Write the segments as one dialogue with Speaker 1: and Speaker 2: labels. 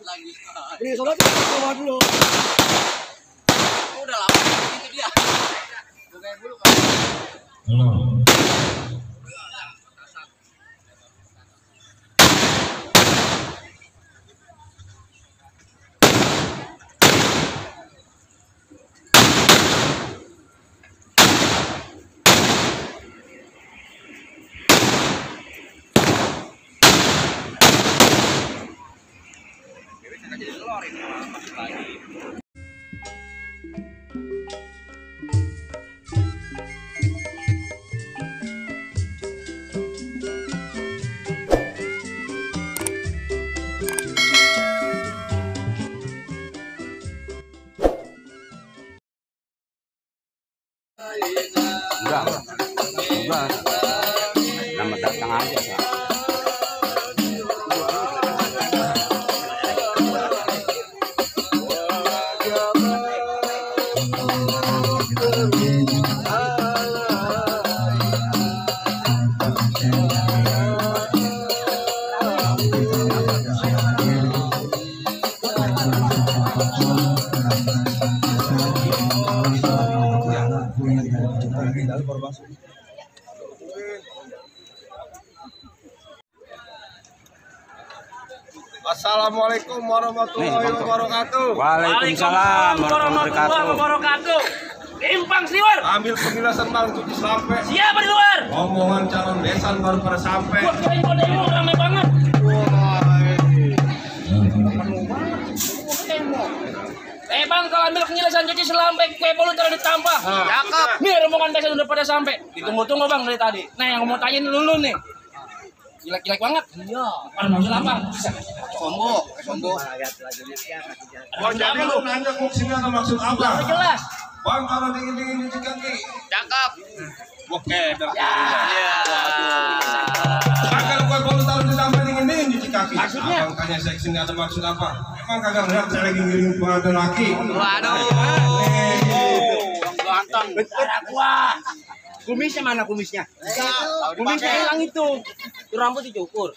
Speaker 1: lagi.
Speaker 2: Ini sobat keluar dulu.
Speaker 1: Udah lama gitu dia. Bukain dulu Pak. Jadi telur ini masuk lagi.
Speaker 3: Enggak. Nama datang aja, Pak.
Speaker 4: Assalamualaikum warahmatullahi wabarakatuh.
Speaker 3: Waalaikumsalam warahmatullahi
Speaker 5: wabarakatuh. Impang Sliwer.
Speaker 4: Ambil penjelasan Bang cuci sampai.
Speaker 5: Siapa di luar?
Speaker 4: Omongan calon besan baru pada sampai.
Speaker 5: Wah, demo ramai banget. Bang, kalau ambil penjelasan cuci sampai kue bolu taruh ditambah.
Speaker 1: Cakep.
Speaker 5: Nih rombongan besan udah pada sampai. Ditunggu-tunggu Bang dari tadi. Nah, yang mau tanyain dulu nih. Jelek-jelek banget. Iya. Pada maksud apa?
Speaker 1: Sombong.
Speaker 4: Oh, jadi lu nanya kok sini ada maksud apa?
Speaker 5: Udah jelas.
Speaker 4: Bang, kalau dingin-dingin cuci kaki.
Speaker 1: Cakep.
Speaker 4: Oke,
Speaker 5: Ya.
Speaker 4: Bang, kalau kue bolu taruh di sampai dingin-dingin cuci kaki.
Speaker 5: Maksudnya?
Speaker 4: Abang tanya saya kesini ada maksud apa? Emang kagak ngeliat saya lagi ngirim pengantin laki?
Speaker 1: Waduh.
Speaker 5: Ganteng. Bentar gua. Kumisnya mana kumisnya? Kumisnya hilang itu. Itu rambut dicukur.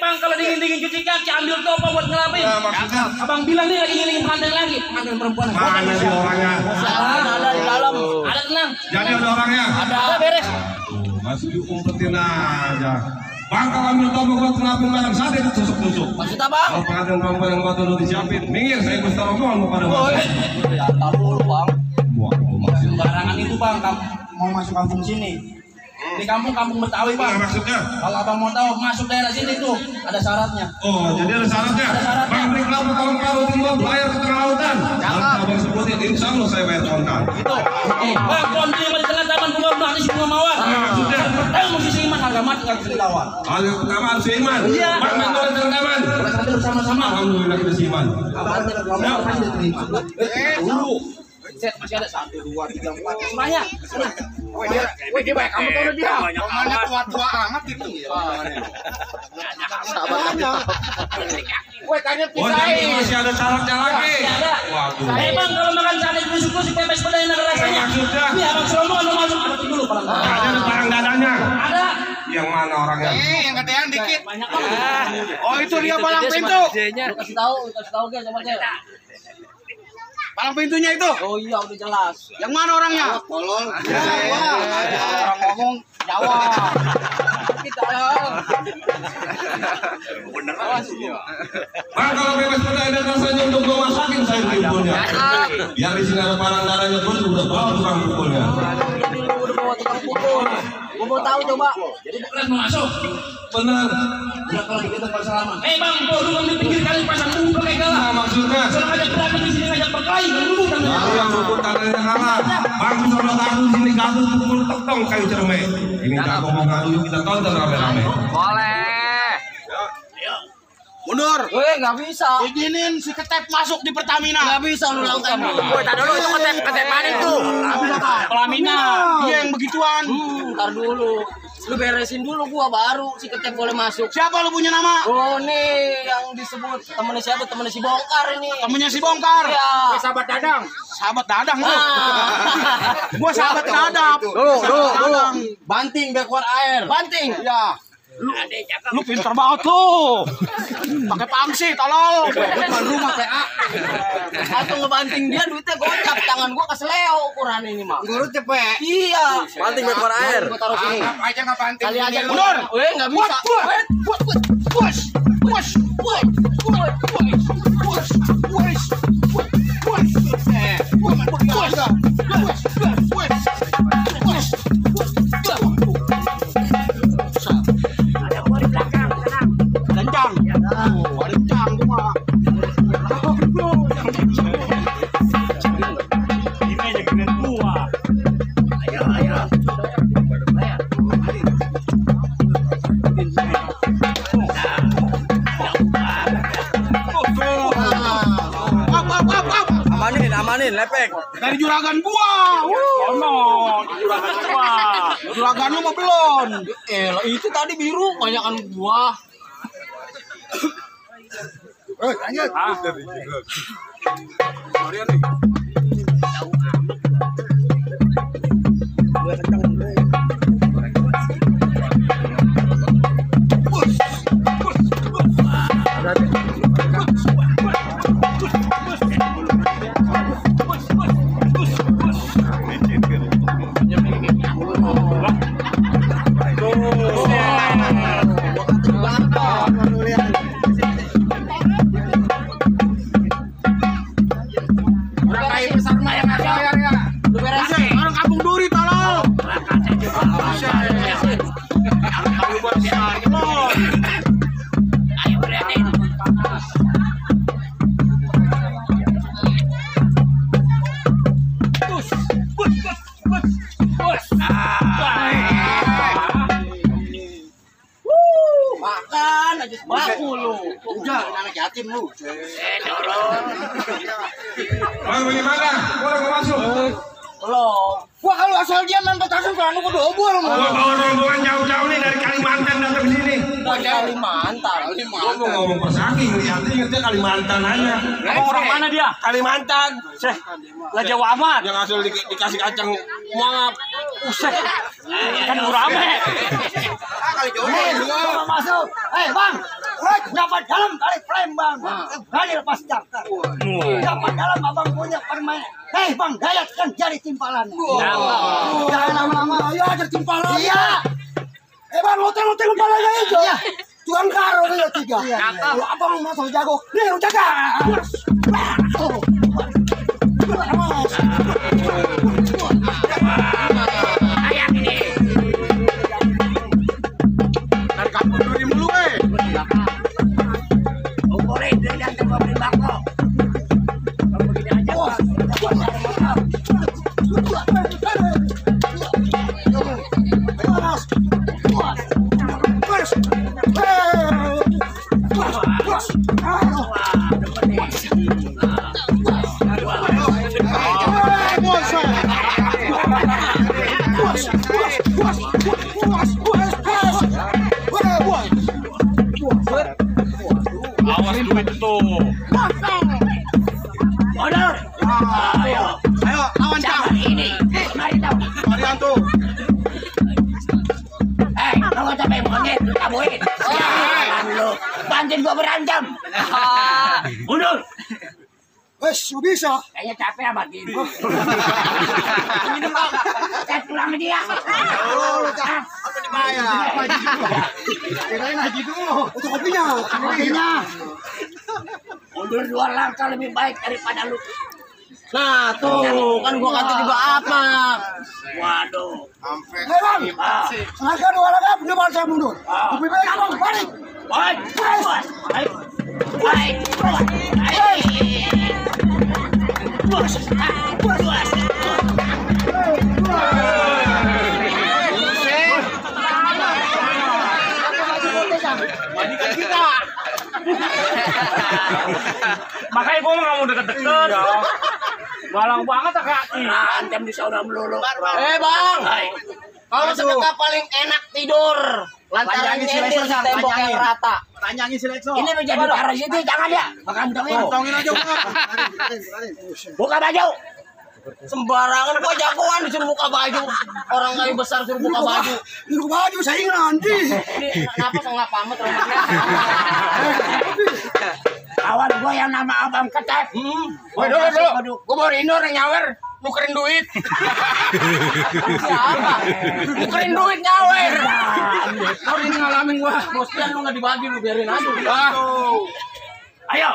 Speaker 5: Bang, kalau dingin-dingin cuci kaki ambil topa buat ngelapin.
Speaker 4: Nah, maksudnya?
Speaker 5: Abang bilang nih lagi ngilingin pengantin lagi. Pengantin perempuan.
Speaker 4: Mana sih orangnya?
Speaker 5: Ada di dalam. Ada tenang.
Speaker 4: Jadi ada orangnya?
Speaker 5: Ada beres.
Speaker 4: Masih diumpetin aja. Bang, kalau ambil tombol buat ngelapin barang saya itu tusuk-tusuk.
Speaker 5: Maksud apa?
Speaker 4: Kalau pengantin perempuan yang buat udah disiapin, minggir saya gusta rombongan mau pada masuk.
Speaker 5: Ya, tahu dulu Bang.
Speaker 4: Wah, maksud.
Speaker 5: Sembarangan itu Bang, mau masuk kampung sini. Di kampung Betawi Bang.
Speaker 4: Maksudnya?
Speaker 5: Kalau abang mau tahu masuk daerah sini tuh ada syaratnya.
Speaker 4: Oh, jadi ada syaratnya.
Speaker 5: Ada syaratnya.
Speaker 4: Bang, beri kelapa tolong kelautin bang, bayar ke tengah lautan. Kalau abang sebutin, insya Allah saya bayar kontan.
Speaker 5: Gitu. Bang, konti yang di tengah taman bunga bunga si bunga mawar.
Speaker 4: Maksudnya?
Speaker 5: Tahu mesti seiman harga mati nggak bisa ditawar.
Speaker 4: Hal yang pertama harus seiman.
Speaker 5: Iya.
Speaker 4: Bang, main boleh tengah taman.
Speaker 5: Boleh sampai bersama-sama.
Speaker 4: Alhamdulillah kita seiman.
Speaker 5: Abang ngomong pasti diterima. Dulu. Set masih ada 1, 2, 3, 4. Semuanya. Woi dia banyak kamu tahu dia.
Speaker 1: Omongannya tua-tua amat gitu.
Speaker 5: Woi tanya
Speaker 4: Oh, jadi
Speaker 5: pisahin.
Speaker 4: masih ada syaratnya lagi.
Speaker 5: Masih ada.
Speaker 4: Waduh.
Speaker 5: Bang kalau makan sate tusuk-tusuk pepes pedang enak rasanya.
Speaker 4: Maksudnya?
Speaker 5: Ini abang serombongan mau masuk apa dulu paling.
Speaker 4: Ada barang dadanya.
Speaker 5: Ada.
Speaker 4: Yang mana orangnya?
Speaker 1: Yang gedean dikit.
Speaker 5: Banyak banget.
Speaker 1: Oh, itu dia palang pintu.
Speaker 5: Lu kasih tahu guys coba deh.
Speaker 1: Palang pintunya itu.
Speaker 5: Oh iya udah jelas.
Speaker 1: Yang mana orangnya?
Speaker 5: Tolong.
Speaker 1: Orang ngomong Jawa.
Speaker 5: Kita
Speaker 1: Bener
Speaker 4: Bang, kalau bebas pedang dan rasanya untuk gue masukin saya timbunya. Biar di sini ada barang darahnya gue udah bawa tukang pukulnya.
Speaker 5: udah bawa tukang pukul. Gua mau tahu coba. Jadi bekeras mau masuk.
Speaker 4: Benar.
Speaker 5: Udah kalau begitu kalau salaman. Bang, gua dulu di pinggir kali pasang bumbu kayak galah.
Speaker 4: Nah, maksudnya?
Speaker 5: Kalau ada berapa di sini ngajak berkelahi, dulu kan.
Speaker 4: Yang rukun tangannya kalah. Bang, bisa tahu sini gaduh pukul tek-tek kayu cerme. Ini jago mau gaduh yuk kita tonton rame-rame.
Speaker 1: Boleh. Mundur.
Speaker 5: Weh, nggak bisa.
Speaker 1: Izinin si Ketep masuk di Pertamina.
Speaker 5: Nggak bisa lu lakukan.
Speaker 1: Woi, tadi dulu itu Ketep mana itu?
Speaker 5: Pelamina.
Speaker 1: Dia yang begituan.
Speaker 5: Ntar dulu. Lu beresin dulu gua baru si Ketep boleh masuk.
Speaker 1: Siapa lu punya nama?
Speaker 5: Oh nih yang disebut temennya siapa? Temennya si Bongkar ini.
Speaker 1: Temennya si Bongkar.
Speaker 5: Iya.
Speaker 1: Sahabat Dadang. Sahabat Dadang lu.
Speaker 5: Ah.
Speaker 1: Gua sahabat Dadang.
Speaker 5: Dulu. Banting backward air. Banting.
Speaker 1: Ya.
Speaker 5: Lu pinter banget lu. Pakai pangsi tolol.
Speaker 2: Bukan rumah PA.
Speaker 6: Atau ngebanting dia duitnya gocap, tangan gua kesleo ukuran ini mah.
Speaker 2: Guru cepet.
Speaker 6: Iya.
Speaker 1: Banting buat keluar air.
Speaker 6: Gua taruh sini.
Speaker 2: Anggap aja nggak banting.
Speaker 6: Kali aja
Speaker 5: Mundur.
Speaker 6: Weh, enggak bisa.
Speaker 5: Kencang. Kencang tuh mah. Ini aja keren tua.
Speaker 1: Amanin, lepek.
Speaker 5: Dari juragan gua. Ono, juragan gua. Juragan lu mah belum.
Speaker 6: Itu tadi biru banyakan gua.
Speaker 2: Lanjut.
Speaker 5: Orang kampung duri tolong.
Speaker 6: Makan aja sebaku lu.
Speaker 2: Udah, anak yatim lu.
Speaker 4: Bang, bagaimana? Boleh gua masuk?
Speaker 6: Belum.
Speaker 2: Wah, kalau asal dia main petasan kan aku double
Speaker 4: Gua bawa rombongan jauh-jauh nih dari Kalimantan datang ke sini.
Speaker 6: Kalimantan.
Speaker 4: Gua mau ngomong pas saking lihatnya dia Kalimantan aja.
Speaker 5: Emang orang mana dia?
Speaker 4: Kalimantan.
Speaker 5: Seh, lah Jawa amat.
Speaker 4: Yang asal dikasih kacang muangap.
Speaker 5: Useh. Kan rame.
Speaker 2: masuk. Bang. Dapat dalam tarik frame, Bang. Berani lepas jangkar. Dapat dalam abang punya permen. Bang, dayatkan jari timpalan. Jangan lama-lama. Ayo aja timpalan. Iya. Bang, lotel-lotel kepalanya itu. Iya. Tuan karo dia 3. Kalau abang masuk jago, nih lu jaga.
Speaker 4: Dari kampung duri mulu,
Speaker 5: Awas duit itu.
Speaker 6: Order. Ayo,
Speaker 2: lawan cang.
Speaker 6: ini. Mari tahu.
Speaker 2: Marian tuh.
Speaker 6: Kalau sampai monyet lu tabuin. Sialan lu. Bantuin gua berantem. Mundur.
Speaker 2: Wes, bisa.
Speaker 6: Kayaknya capek amat gini. Minum Bang. Saya pulang ke dia.
Speaker 2: Apa dibayar? Kirain haji dulu. Itu kopinya. Kopinya.
Speaker 6: Mundur 2 langkah lebih baik daripada lu.
Speaker 2: Nah, tuh.
Speaker 6: Kan gua kata juga apa? Waduh.
Speaker 2: Bang. Selangkah 2 langkah, benar saya mundur. Lebih baik abang balik.
Speaker 6: Baik. Baik. Baik. Bos. Bos.
Speaker 5: Makanya gua nggak mau deket-deket. Galang banget kaki.
Speaker 6: Antem di sauna melulu. Bang. Kalau sedekah paling enak tidur. Lantaran nyender tembok yang rata.
Speaker 2: Tanyain si Lexo.
Speaker 6: Ini menjadi parah situ, jangan ya. Makan tongin.
Speaker 2: Tongin aja, Bang.
Speaker 6: Buka baju. Sembarangan gua jagoan disuruh buka baju. Orang kali besar suruh buka baju.
Speaker 2: Buka baju saya nanti.
Speaker 6: Ini kenapa nggak pamit rumahnya?
Speaker 2: Kawan gua yang nama Abang Ketep.
Speaker 5: Woi, dulu. Gua baru ini orang nyawer, nukerin duit.
Speaker 6: Siapa?
Speaker 5: Nukerin duit nyawer.
Speaker 6: Kau ini ngalamin gua. Bosnya lu nggak dibagi lu biarin aja.
Speaker 2: Ayo.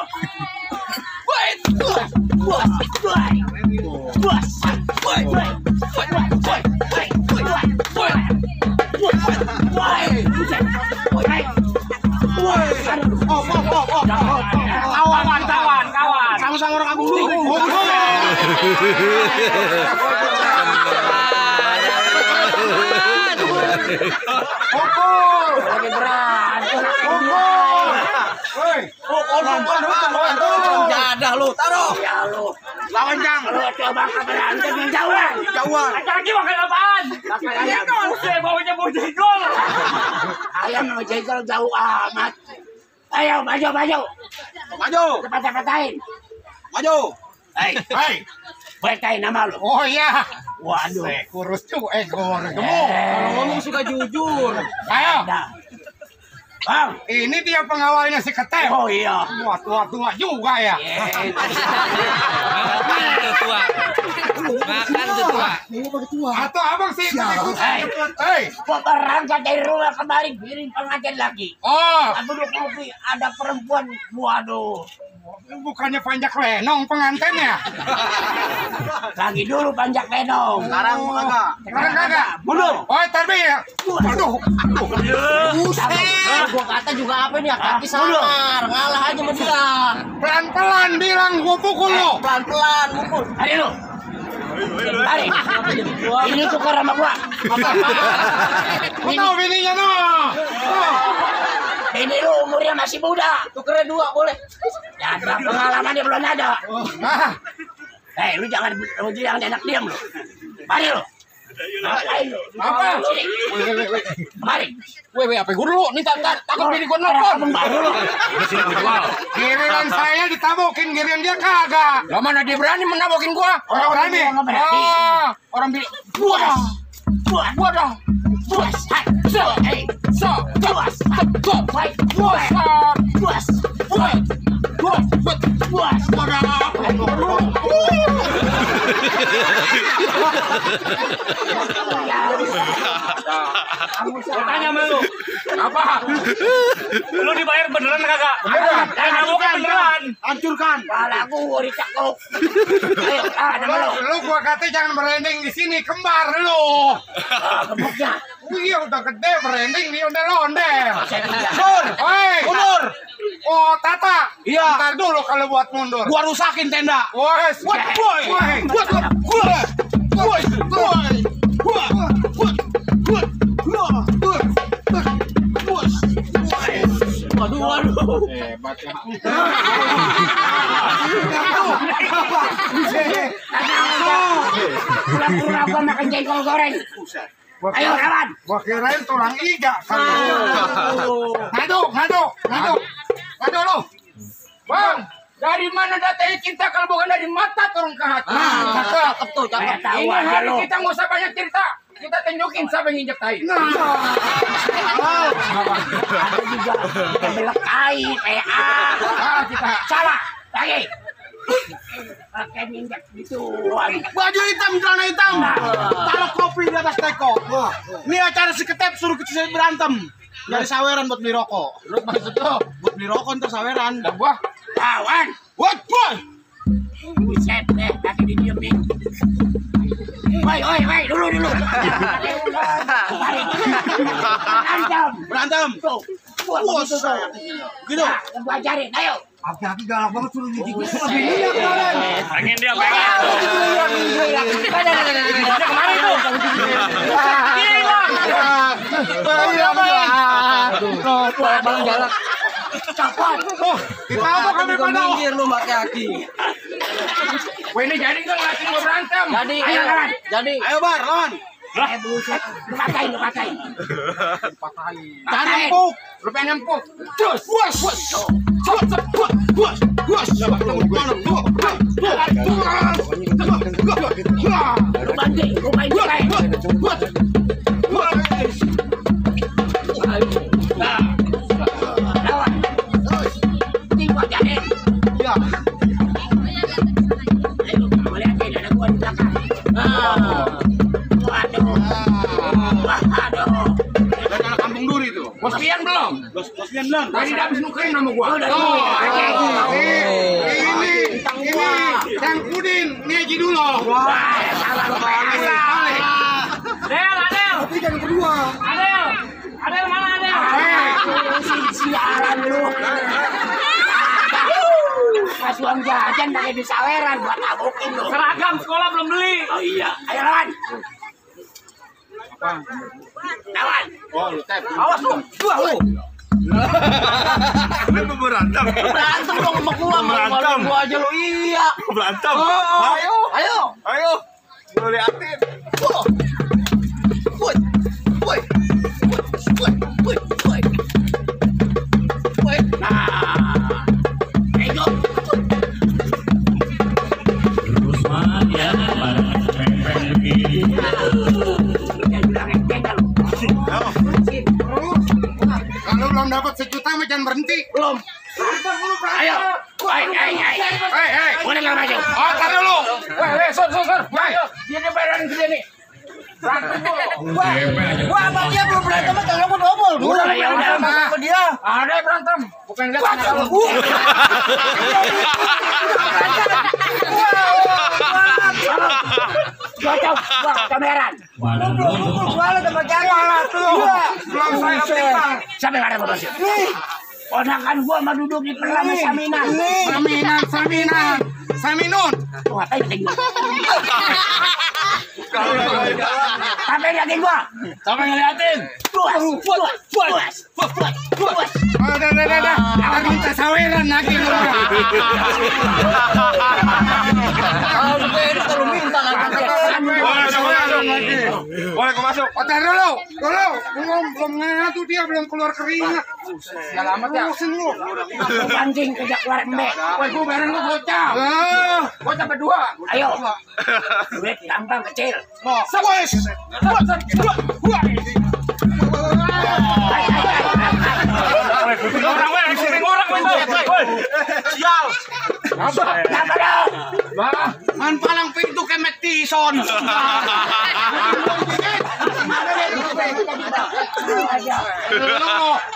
Speaker 5: Kawan.
Speaker 6: Sama-sama orang Agung dulu.
Speaker 2: Lagi berat.
Speaker 6: Jadah lu, taruh.
Speaker 2: Ya lu.
Speaker 6: Lawan Jang.
Speaker 2: Lu coba berantem yang jauhan.
Speaker 6: Jauhan.
Speaker 5: Lagi makan apaan?
Speaker 2: Makan ayam.
Speaker 5: Saya baunya bau jengkol.
Speaker 2: Ayam sama jengkol jauh amat. Ayo maju.
Speaker 6: Maju.
Speaker 2: Cepat-cepatain.
Speaker 6: Maju.
Speaker 2: Hei. Berkain nama lu.
Speaker 6: Oh iya.
Speaker 2: Waduh.
Speaker 6: Kurus tuh ekor gemuk. Kalau ngomong suka jujur.
Speaker 2: Ayo. Bang.
Speaker 6: Ini dia pengawalnya si Ketep.
Speaker 2: Oh iya.
Speaker 6: Tua juga ya.
Speaker 3: Makan tuh tua.
Speaker 6: Atau abang sih ikut.
Speaker 2: Hei. Gua berangkat dari rumah kemarin kirim pengantin lagi.
Speaker 6: Oh,
Speaker 2: Duduk ngopi ada perempuan. Waduh.
Speaker 6: bukannya panjak lenong pengantinnya.
Speaker 2: Lagi dulu panjak lenong.
Speaker 6: Sekarang kagak.
Speaker 2: Mundur.
Speaker 6: Oh, tapi ya. Aduh.
Speaker 2: Gua kata juga apa nih? Kaki samar. Ngalah aja sama dia.
Speaker 6: Pelan-pelan bilang gua pukul lo.
Speaker 2: Pelan-pelan mukul. Hari lu. Tarik. Ini tukar sama gua.
Speaker 6: Gua tahu bininya no.
Speaker 2: Ini lu umurnya masih muda.
Speaker 6: Tukernya 2 boleh.
Speaker 2: Ya, pengalamannya belum ada.
Speaker 6: Ah,
Speaker 2: Hei, lu jangan enak diam lu. Mari lu. Ngapain lu?
Speaker 6: Apa?
Speaker 2: Sini. Mari.
Speaker 6: weh apa gua dulu? Nih takut bini gua nelfon.
Speaker 2: Baru lu.
Speaker 6: Giliran saya ditabokin, giliran dia kagak.
Speaker 5: Lah mana dia berani menabokin gua?
Speaker 6: Orang berani.
Speaker 2: Orang berani.
Speaker 6: Oh, orang bini.
Speaker 2: Buas.
Speaker 6: Gua dong.
Speaker 2: Buas.
Speaker 6: So,
Speaker 2: Hei.
Speaker 6: so,
Speaker 2: Buas. Baik.
Speaker 6: buas,
Speaker 2: Buas.
Speaker 6: buas.
Speaker 5: Tanya sama lu. Apa? Lu dibayar beneran kagak?
Speaker 6: Beneran.
Speaker 5: Nabokin beneran.
Speaker 6: Hancurkan.
Speaker 2: Kepala gua dicakuk. Ayo, nama lu.
Speaker 6: Lu gua kata jangan berending di sini, kembar lu.
Speaker 2: Gemuknya.
Speaker 6: Iya udah gede berending dia udah londel.
Speaker 2: Sur.
Speaker 6: Oi,
Speaker 2: Mundur.
Speaker 6: Oh, Tata.
Speaker 2: Iya.
Speaker 6: Ntar dulu kalau buat mundur.
Speaker 2: Gua rusakin tenda.
Speaker 6: Wes.
Speaker 2: Waduh.
Speaker 6: Hebat ya.
Speaker 2: Pura-pura gua makan jengkol goreng. Ayo kawan.
Speaker 6: Gua kirain tulang iga. Ngadu lu. Bang, dari mana datanya cinta kalau bukan dari mata turun ke hati?
Speaker 2: Cakep tuh, cakep.
Speaker 6: Ini hari kita nggak usah banyak cerita. Kita tunjukin siapa yang injek tai.
Speaker 2: Ada juga kita belak tai, PA.
Speaker 6: Kita
Speaker 2: Salah. Lagi. Pakai minyak gituan.
Speaker 6: baju hitam, celana hitam. Taruh kopi di atas teko. Ini acara si Ketep suruh kita berantem. Dari saweran buat beli rokok. Lu maksud lo? Buat beli rokok ntar saweran. Dan gua
Speaker 2: Kawan.
Speaker 6: what boy?
Speaker 2: Buset deh, kaki didiemin. Woi, dulu.
Speaker 6: Berantem.
Speaker 2: Tuh. Buat gitu tuh.
Speaker 6: Gitu.
Speaker 2: Nah, yang gua ajarin, ayo.
Speaker 6: Aki-aki galak banget suruh nyuci gue.
Speaker 5: Pengen dia pengen. Kemarin tuh.
Speaker 6: Bang galak.
Speaker 2: Cepat.
Speaker 6: Kita mau kami pada.
Speaker 2: lu pakai aki.
Speaker 6: Wah ini jadi nggak ngeliatin gue berantem.
Speaker 2: Jadi, ayo kawan.
Speaker 6: Jadi. Ayo bar, lawan.
Speaker 2: Buset. Lu patahin.
Speaker 6: Jangan empuk. Lu pengen empuk. Bos.
Speaker 5: Lu banting, lu main cerai. Lawan. Timpa jahen.
Speaker 6: Ya.
Speaker 5: Ayo, lihatin ada gua di belakang. Waduh.
Speaker 6: Dan anak kampung duri tuh.
Speaker 5: Bos pian belum?
Speaker 6: Bos pian belum.
Speaker 5: Tadi udah habis nukerin sama gua. Udah
Speaker 6: Ini Kang Pudin, ini Haji dulu.
Speaker 3: Tapi yang kedua.
Speaker 5: Adel mana Adel? Siaran lu. Pas uang jajan pakai di saweran buat tabukin lu. Seragam sekolah belum beli. Oh iya. Ayo lawan. Lawan.
Speaker 6: Oh, lu tep.
Speaker 5: Awas lu. Dua lu.
Speaker 1: Berantem.
Speaker 5: Berantem dong sama gua.
Speaker 1: Berantem.
Speaker 5: Gua aja lu iya.
Speaker 1: Berantem.
Speaker 5: Ayo. Ayo.
Speaker 1: Ayo. Gue liatin.
Speaker 6: Kalau belum dapat sejuta jangan berhenti.
Speaker 5: Belum. Ayo. Hei. Mana yang maju?
Speaker 6: Oh, tar dulu.
Speaker 5: Sur. Ayo. Dia bayaran gede nih.
Speaker 2: Gua sama dia belum berantem kalau gua double.
Speaker 5: Udah, ya udah.
Speaker 2: Sama dia.
Speaker 5: Ada berantem. Bukan lihat anak lu. Gua kameran.
Speaker 2: Gua sama jangan.
Speaker 6: Belum saya timbang.
Speaker 5: Sampai ada bapak sih. Ponakan gua mah duduk di perlama Saminan.
Speaker 6: Saminun.
Speaker 5: Wah, tadi gua. Sampai liatin gua. Sampai ngeliatin. Puas.
Speaker 6: Udah. Jangan minta saweran lagi lu.
Speaker 5: Kalau minta lagi.
Speaker 1: Boleh gue masuk.
Speaker 6: Oh, tar dulu. Belum ngatu dia, belum keluar keringat.
Speaker 5: Selamat ya.
Speaker 6: Urusin lu.
Speaker 5: Pancing kejak keluar embek. Woi, gua bareng lu bocah. Bocah berdua. Ayo. Duit gampang kecil.
Speaker 6: Wes.
Speaker 1: Sial.
Speaker 5: Kenapa dong?
Speaker 6: Man palang pintu kemet tison.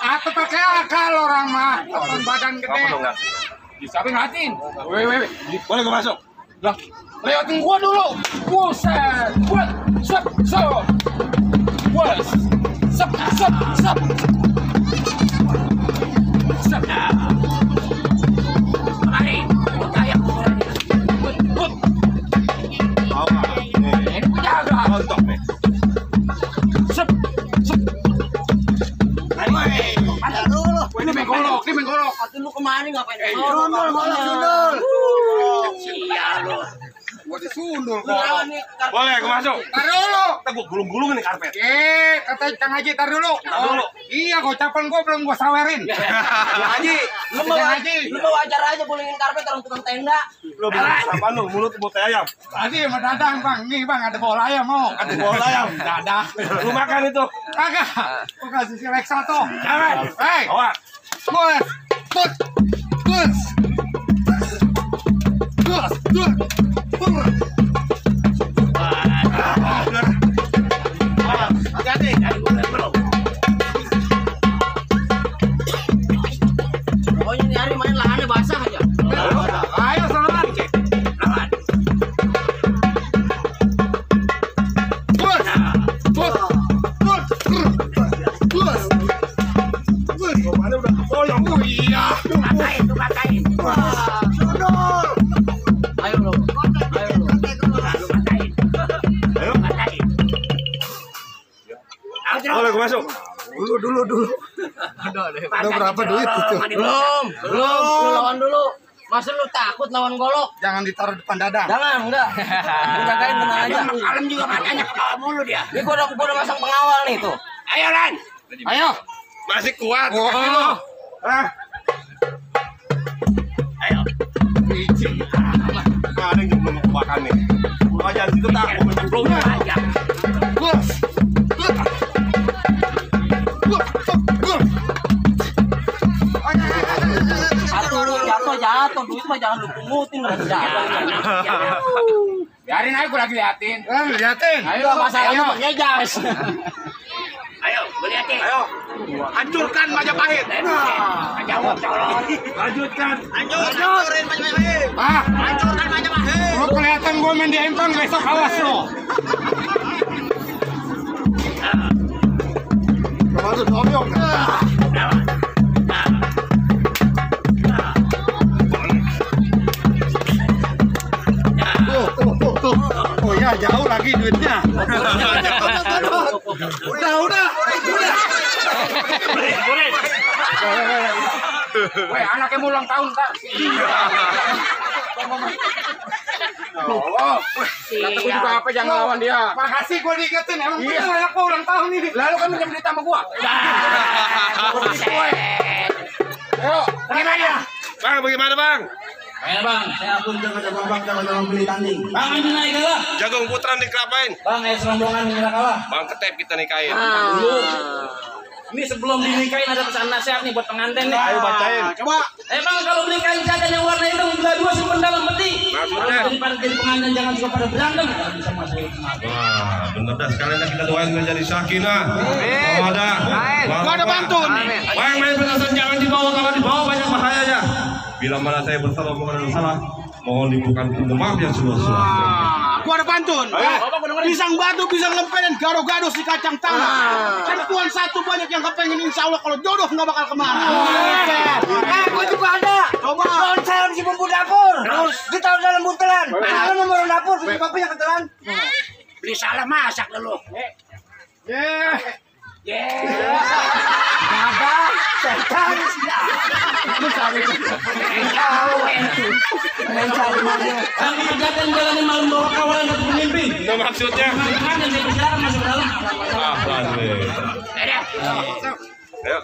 Speaker 6: Aku pakai akal orang mah. Orang badan gede.
Speaker 5: Siapa ngatin?
Speaker 1: Boleh gue masuk.
Speaker 5: Lah, lewatin gua dulu. Buset. Buat. Sep. Buat. Sep. Mari. Kayak ukuran ini. But. Ini jaga.
Speaker 1: Untuk nih.
Speaker 5: Sep. Ada dulu.
Speaker 6: Ini menggolok.
Speaker 5: Hati lu kemana ngapain?
Speaker 2: Sundul.
Speaker 5: Sial lu.
Speaker 6: Gua disundul kok.
Speaker 1: Boleh gue masuk.
Speaker 6: Tar dulu.
Speaker 1: Kita gue gulung-gulung nih karpet.
Speaker 6: Kata Kang Haji tar dulu. Iya, gocapan gua belum gua sawerin.
Speaker 1: Haji.
Speaker 5: Lu mau wajar aja bulingin karpet orang tukang tenda.
Speaker 1: Lu sama lu mulut buat ayam.
Speaker 6: Tadi sama Dadang, Bang. Nih, Bang, ada bola ayam mau.
Speaker 1: Ada bola ayam.
Speaker 6: Dadah.
Speaker 1: Lu makan itu.
Speaker 6: Kagak. Gua kasih si Lex satu. Jangan. Hei.
Speaker 1: Awas.
Speaker 6: Bus.
Speaker 5: Hati-hati, dari gua bro. Pokoknya ini hari main lahannya basah aja.
Speaker 6: Ayo selamat.
Speaker 5: Lawan.
Speaker 1: Kemana udah kepoyong.
Speaker 6: Oh iya.
Speaker 5: Lu katain.
Speaker 2: Sundul.
Speaker 5: Ayo lu. Lu katain.
Speaker 1: Ayo.
Speaker 5: Katain.
Speaker 1: Boleh gue masuk.
Speaker 2: Dulu.
Speaker 5: Ada berapa duit itu? Belum. Lu lawan dulu. Masa lu takut lawan golok?
Speaker 6: Jangan ditaruh depan Dadang.
Speaker 5: Jangan, enggak. Lu jagain tenang aja. Kalem juga matanya ke bawah mulu dia. Ini gua udah masang pengawal nih tuh. Ayo, Lan.
Speaker 6: Ayo.
Speaker 1: Masih kuat.
Speaker 6: Oh.
Speaker 1: Ah.
Speaker 5: Ayo.
Speaker 4: belum makan nih. Aja di situ tak mau mencemplungnya.
Speaker 5: Jatuh, duit mah jangan lu pungutin lah. Biarin aja, gue lagi liatin.
Speaker 6: Liatin.
Speaker 5: Ayo, masalahnya pakai jas. Ayo, gue liatin.
Speaker 6: Ayo. Hancurkan Majapahit.
Speaker 5: Jawab, colong.
Speaker 6: Lanjutkan.
Speaker 2: Hancurin Majapahit.
Speaker 6: Hancurkan Majapahit. Lo kelihatan gue main di empang besok, awas lo.
Speaker 3: Termasuk doyong.
Speaker 6: Oh ya, jauh lagi duitnya. Udah.
Speaker 5: Weh, anaknya mau ulang tahun, Kak. Kata gue juga apa, jangan lawan dia.
Speaker 6: Makasih gue diingetin, emang bener anak gue ulang tahun ini.
Speaker 5: Lalu kan minjem duit sama gua. Ayo, gimana?
Speaker 4: Bang, bagaimana bang?
Speaker 1: Ayo bang, saya akun jangan bang pilih tanding. Bang, ini naik kalah.
Speaker 4: Jagung putran dikerapain?
Speaker 1: Bang, serombongan menyerah kalah.
Speaker 4: Bang ketep kita nikahin.
Speaker 1: Dulu. Ini sebelum dinikahin ada pesan nasihat nih buat pengantin nih.
Speaker 4: Ayo bacain.
Speaker 6: Coba.
Speaker 1: Bang, kalau beli kain jajan yang warna hitam bila dua simpen dalam peti.
Speaker 4: Maksudnya?
Speaker 1: Kalau daripada jadi pengantin jangan suka pada berantem. Kalau bisa masuk semangat.
Speaker 4: Wah, bener dah sekalian kita doain menjadi sakinah. Mawadah.
Speaker 6: Gua ada pantun.
Speaker 4: Bang, main petasan jangan dibawa, kalau dibawa banyak bahayanya. Bila mana saya bersalah mengenai salah, mohon dibukan pintu maaf yang seluas-luasnya.
Speaker 6: Gua ada pantun. Pisang batu, pisang lempe, dan gado-gado si kacang tanah. Perempuan satu banyak yang kepengen, insya Allah kalau jodoh nggak bakal kemana.
Speaker 2: Gue juga ada.
Speaker 6: Coba.
Speaker 2: Tahun saya si bumbu dapur. Terus ditaruh dalam buntelan. Kalau nomor dapur, punya bapaknya ketelan.
Speaker 5: Beli salah masak dulu.
Speaker 2: Ada setan.
Speaker 1: Bang, kerjakan jalanin malam bawa kawalan untuk pemimpin.
Speaker 4: Itu maksudnya.
Speaker 1: Pengantin saya bicara masuk ke dalam.
Speaker 4: Ah, Landwe. Ayo.